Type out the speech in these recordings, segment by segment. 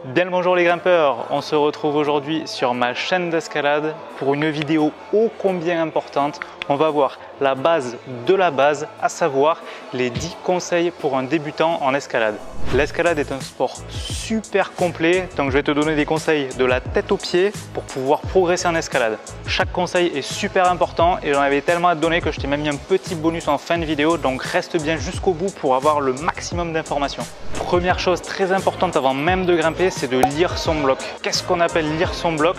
Bien le bonjour les grimpeurs, on se retrouve aujourd'hui sur ma chaîne d'escalade pour une vidéo ô combien importante. On va voir la base de la base, à savoir les 10 conseils pour un débutant en escalade. L'escalade est un sport super complet, donc je vais te donner des conseils de la tête aux pieds pour pouvoir progresser en escalade. Chaque conseil est super important et j'en avais tellement à te donner que je t'ai même mis un petit bonus en fin de vidéo, donc reste bien jusqu'au bout pour avoir le maximum d'informations. Première chose très importante avant même de grimper, c'est de lire son bloc. Qu'est-ce qu'on appelle lire son bloc?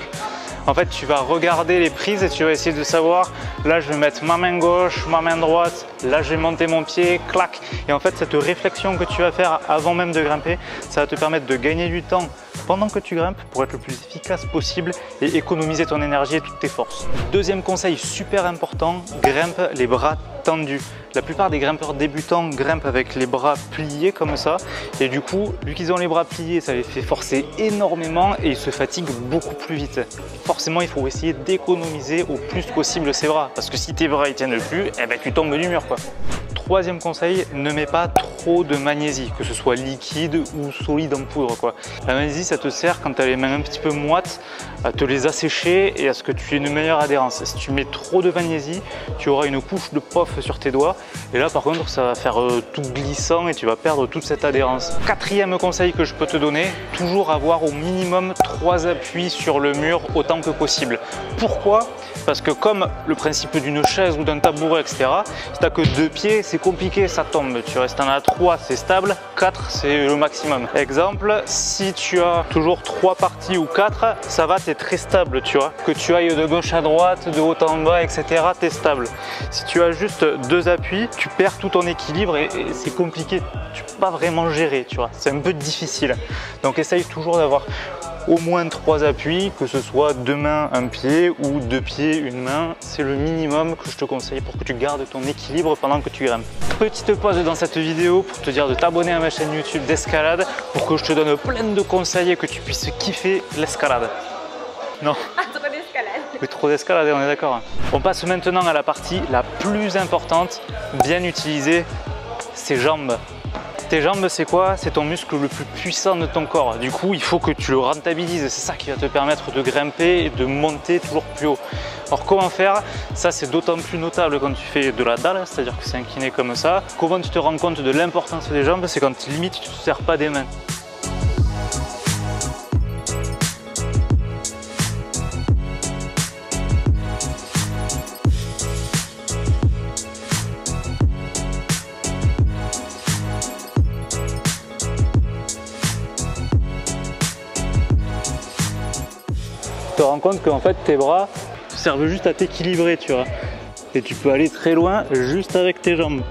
En fait, tu vas regarder les prises et tu vas essayer de savoir, là je vais mettre ma main gauche, ma main droite, là je vais monter mon pied, clac. Et en fait, cette réflexion que tu vas faire avant même de grimper, ça va te permettre de gagner du temps pendant que tu grimpes pour être le plus efficace possible et économiser ton énergie et toutes tes forces. Deuxième conseil super important, grimpe les bras tendus. La plupart des grimpeurs débutants grimpent avec les bras pliés comme ça et du coup, vu qu'ils ont les bras pliés, ça les fait forcer énormément et ils se fatiguent beaucoup plus vite. Forcément, il faut essayer d'économiser au plus possible ses bras parce que si tes bras ne tiennent plus, eh ben, tu tombes du mur quoi. Troisième conseil, ne mets pas trop de magnésie, que ce soit liquide ou solide en poudre quoi. La magnésie, ça te sert quand tu as les mains un petit peu moites à te les assécher et à ce que tu aies une meilleure adhérence. Si tu mets trop de magnésie, tu auras une couche de pof sur tes doigts et là par contre ça va faire tout glissant et tu vas perdre toute cette adhérence. Quatrième conseil que je peux te donner, toujours avoir au minimum 3 appuis sur le mur autant que possible. Pourquoi? Parce que comme le principe d'une chaise ou d'un tabouret, etc., si tu n'as que 2 pieds, c'est compliqué, ça tombe. Tu restes en as 3, c'est stable, 4, c'est le maximum. Exemple, si tu as toujours 3 parties ou 4, ça va, tu es très stable, tu vois. Que tu ailles de gauche à droite, de haut en bas, etc., tu es stable. Si tu as juste 2 appuis, tu perds tout ton équilibre et c'est compliqué. Tu peux pas vraiment gérer, tu vois. C'est un peu difficile. Donc essaye toujours d'avoir au moins 3 appuis, que ce soit 2 mains, un pied ou 2 pieds, une main. C'est le minimum que je te conseille pour que tu gardes ton équilibre pendant que tu grimpes. Petite pause dans cette vidéo pour te dire de t'abonner à ma chaîne YouTube d'escalade pour que je te donne plein de conseils et que tu puisses kiffer l'escalade. Non. Trop d'escalade. Oui, trop d'escalade, on est d'accord. On passe maintenant à la partie la plus importante, bien utiliser ses jambes. Tes jambes, c'est quoi? C'est ton muscle le plus puissant de ton corps. Du coup, il faut que tu le rentabilises. C'est ça qui va te permettre de grimper et de monter toujours plus haut. Alors comment faire? Ça, c'est d'autant plus notable quand tu fais de la dalle, c'est-à-dire que c'est incliné comme ça. Comment tu te rends compte de l'importance des jambes? C'est quand limite tu ne te sers pas des mains. Tu te rends compte qu'en fait tes bras servent juste à t'équilibrer, tu vois. Et tu peux aller très loin juste avec tes jambes.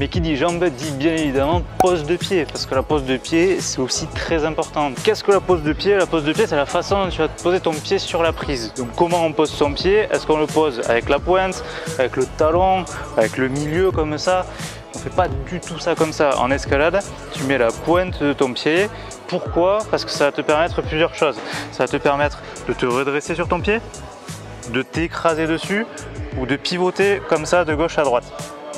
Mais qui dit jambes dit bien évidemment pose de pied, parce que la pose de pied c'est aussi très important. Qu'est-ce que la pose de pied? La pose de pied c'est la façon dont tu vas te poser ton pied sur la prise. Donc comment on pose son pied? Est-ce qu'on le pose avec la pointe, avec le talon, avec le milieu comme ça? On ne fait pas du tout ça comme ça. En escalade, tu mets la pointe de ton pied. Pourquoi? Parce que ça va te permettre plusieurs choses. Ça va te permettre de te redresser sur ton pied, de t'écraser dessus ou de pivoter comme ça de gauche à droite.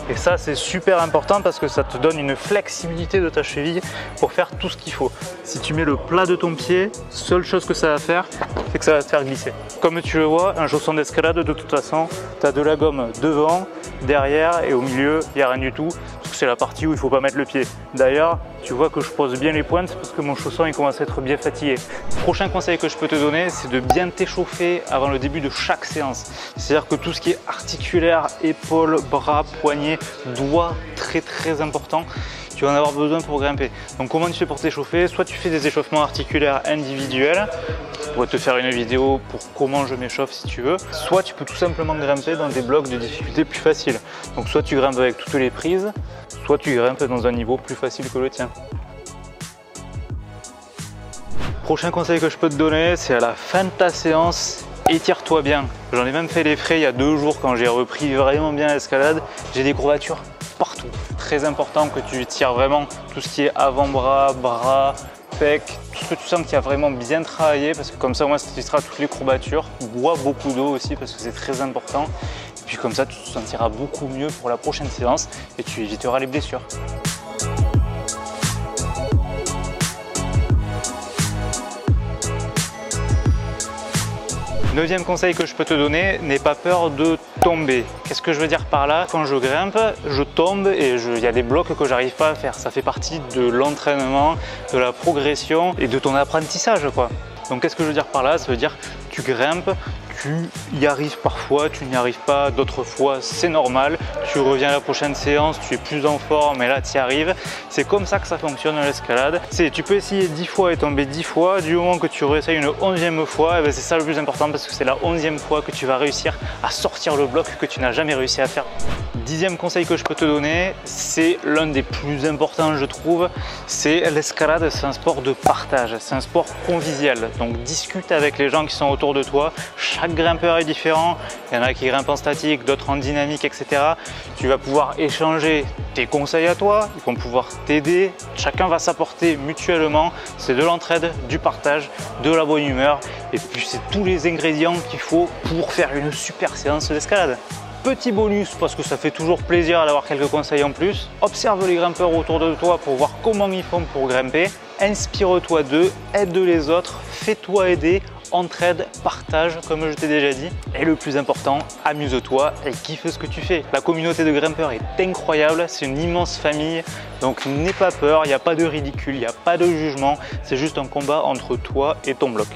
Et ça, c'est super important parce que ça te donne une flexibilité de ta cheville pour faire tout ce qu'il faut. Si tu mets le plat de ton pied, seule chose que ça va faire, c'est que ça va te faire glisser. Comme tu le vois, un chausson d'escalade, de toute façon, tu as de la gomme devant, derrière et au milieu, il n'y a rien du tout. C'est la partie où il ne faut pas mettre le pied. D'ailleurs, tu vois que je pose bien les pointes parce que mon chausson il commence à être bien fatigué. Prochain conseil que je peux te donner, c'est de bien t'échauffer avant le début de chaque séance. C'est-à-dire que tout ce qui est articulaire, épaules, bras, poignets, doigts, très important, tu vas en avoir besoin pour grimper. Donc comment tu fais pour t'échauffer? Soit tu fais des échauffements articulaires individuels, je pourrais te faire une vidéo pour comment je m'échauffe si tu veux, soit tu peux tout simplement grimper dans des blocs de difficulté plus faciles. Donc soit tu grimpes avec toutes les prises, soit tu grimpes dans un niveau plus facile que le tien. Prochain conseil que je peux te donner, c'est à la fin de ta séance, étire-toi bien. J'en ai même fait les frais il y a 2 jours quand j'ai repris vraiment bien l'escalade. J'ai des courbatures partout. Très important que tu tires vraiment tout ce qui est avant-bras, bras, pecs, tout ce que tu sens que tu as vraiment bien travaillé parce que comme ça, moi, ça t'évitera toutes les courbatures. Bois beaucoup d'eau aussi parce que c'est très important. Et puis comme ça, tu te sentiras beaucoup mieux pour la prochaine séance et tu éviteras les blessures. Neuvième conseil que je peux te donner, n'aie pas peur de tomber. Qu'est-ce que je veux dire par là? Quand je grimpe, je tombe et il y a des blocs que j'arrive pas à faire. Ça fait partie de l'entraînement, de la progression et de ton apprentissage, quoi. Donc qu'est-ce que je veux dire par là? Ça veut dire tu grimpes, tu y arrives parfois, tu n'y arrives pas, d'autres fois c'est normal, tu reviens à la prochaine séance, tu es plus en forme et là tu y arrives. C'est comme ça que ça fonctionne l'escalade. Tu peux essayer 10 fois et tomber 10 fois, du moment que tu réessayes une 11e fois, c'est ça le plus important parce que c'est la 11e fois que tu vas réussir à sortir le bloc que tu n'as jamais réussi à faire. 10e conseil que je peux te donner, c'est l'un des plus importants je trouve, c'est l'escalade, c'est un sport de partage, c'est un sport convivial. Donc discute avec les gens qui sont autour de toi, chaque grimpeur est différent, il y en a qui grimpent en statique, d'autres en dynamique, etc. Tu vas pouvoir échanger tes conseils à toi, ils vont pouvoir t'aider, chacun va s'apporter mutuellement, c'est de l'entraide, du partage, de la bonne humeur et puis c'est tous les ingrédients qu'il faut pour faire une super séance d'escalade. Petit bonus parce que ça fait toujours plaisir d'avoir quelques conseils en plus. Observe les grimpeurs autour de toi pour voir comment ils font pour grimper. Inspire-toi d'eux, aide les autres, fais-toi aider, entraide, partage comme je t'ai déjà dit. Et le plus important, amuse-toi et kiffe ce que tu fais. La communauté de grimpeurs est incroyable, c'est une immense famille. Donc n'aie pas peur, il n'y a pas de ridicule, il n'y a pas de jugement. C'est juste un combat entre toi et ton bloc.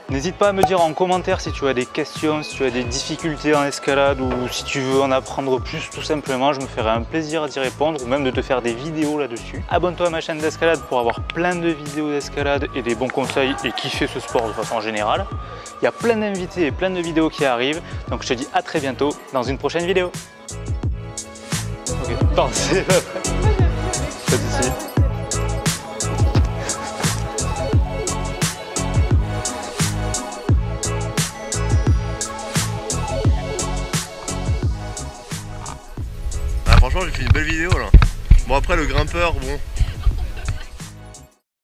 N'hésite pas à me dire en commentaire si tu as des questions, si tu as des difficultés en escalade ou si tu veux en apprendre plus tout simplement. Je me ferai un plaisir d'y répondre ou même de te faire des vidéos là-dessus. Abonne-toi à ma chaîne d'escalade pour avoir plein de vidéos d'escalade et des bons conseils et kiffer ce sport de façon générale. Il y a plein d'invités et plein de vidéos qui arrivent. Donc je te dis à très bientôt dans une prochaine vidéo. Ok, attends, c'est pas vrai. Pas d'ici. Franchement j'ai fait une belle vidéo là. Bon après le grimpeur, bon,